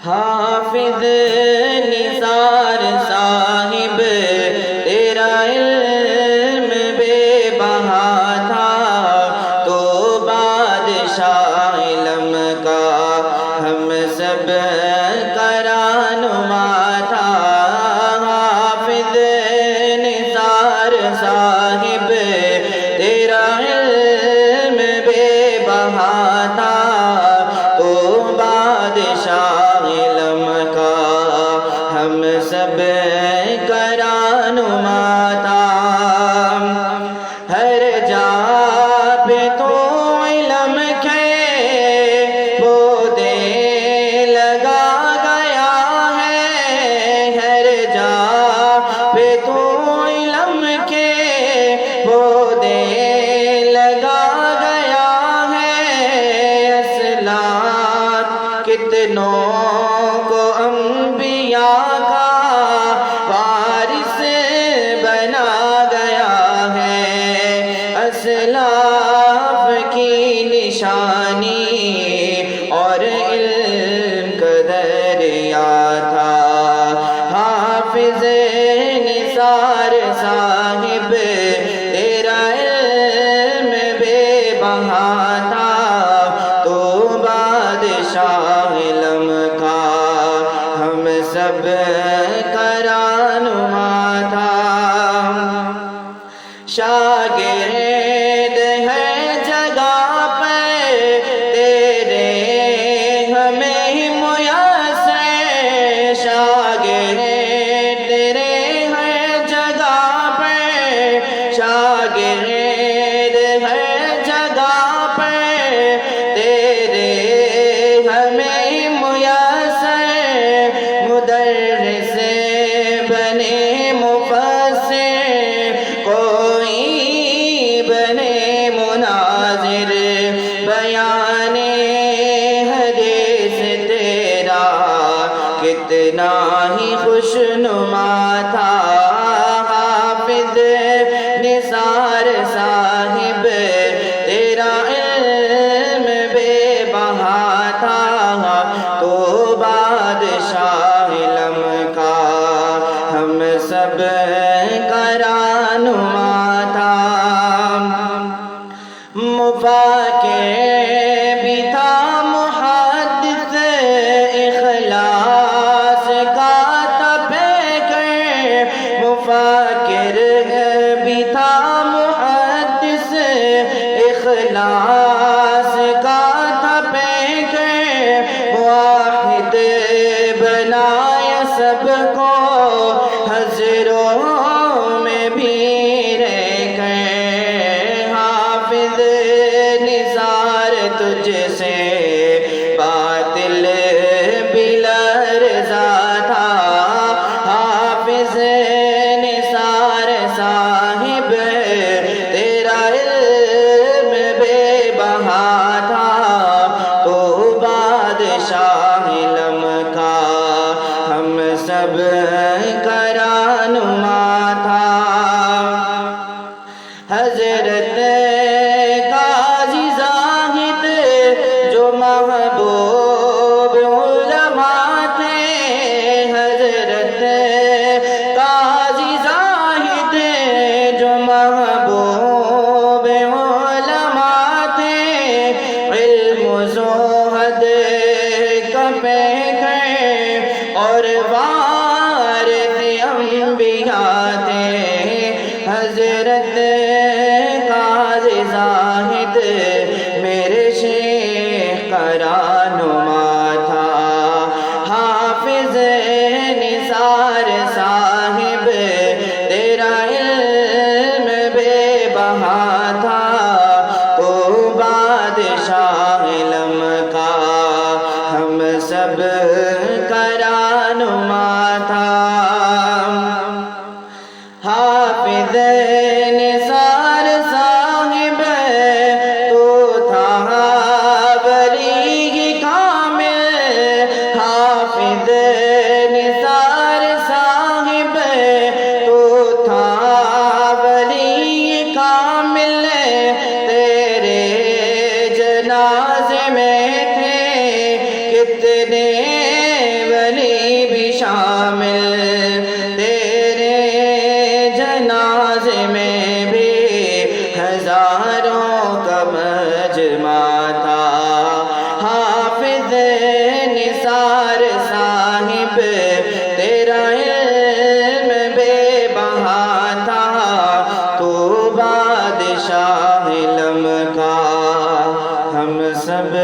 حافظ نثار صاحب تیرا علم بے بہا تھا، تو بادشاہ علم کا ہم سب کا رہنما تھا۔ حافظ نثار صاحب تیرا علم بے بہا تھا، تو بادشاہ علم کا ہم سب کا رہنما تھا۔ ہر جا پہ تو علم کے پودے لگا گیا ہے، ہر جا پہ تو علم کے پودے لگا گیا ہے۔ اسلاف کتنوں کو انبیاء کا وارث بنا گیا ہے، اسلاف کی نشانی اور علم کا دریا تھا۔ حافظ نثار صاحب تیرا علم بے بہا تھا، تو بادشاہ علم کا ہم سب کا رہنما تھا۔ شاگرد ہے جگہ پہ تیرے ہمیں میسر، شاگرد تیرے ہے جگہ پہ، شاگرد ہے جگہ پہ تیرے ہمیں میسر، مدرس بنے مفسر، کوئی بنے مناظر، بیان حدیث تیرا کتنا ہی خوشنما تھا۔ حافظ نثار صاحب تیرا علم بے بہا تھا، تو بادشاہ علم کا ہم سب کا رہنما تھا۔ مفکر بھی تھا محدث، اخلاص کا تھا پیکر، مفکر بھی تھا محدث، اخلاص کا تھا پیکر، واحد بنایا سب کو حضروں میں بھی رہ گئے۔ حافظ نثار تجھ سے باطل بھی لرزا تھا، حافظ نثار صاحب تیرا علم بے بہا تھا، تو بادشاہ علم کا ہم سب کا رہنما تھا۔ حضرت قاضی زاہد جو محبوب علماء تھے، حضرت قاضی زاہد جو محبوب علماء تھے، علم و زہد کا پیکر اور وارث انبیاء تھے، حضرت قاضی زاہد میرے شیخ کا رہنما تھا۔ حافظ نثار صاحب تیرا علم بے بہا تھا، تو بادشاہ علم کا ہم سب کا رہنما تھا۔ حافظ نثار صاحب تو تھا ولی کامل، حافظ نثار صاحب تو تھا ولی کامل، تیرے جنازے میں تھے کتنے نماز میں بھی ہزاروں کا مجمع تھا، حافظ نثار صاحب تیرا علم بے بہا تھا، تو بادشاہ علم کا ہم سب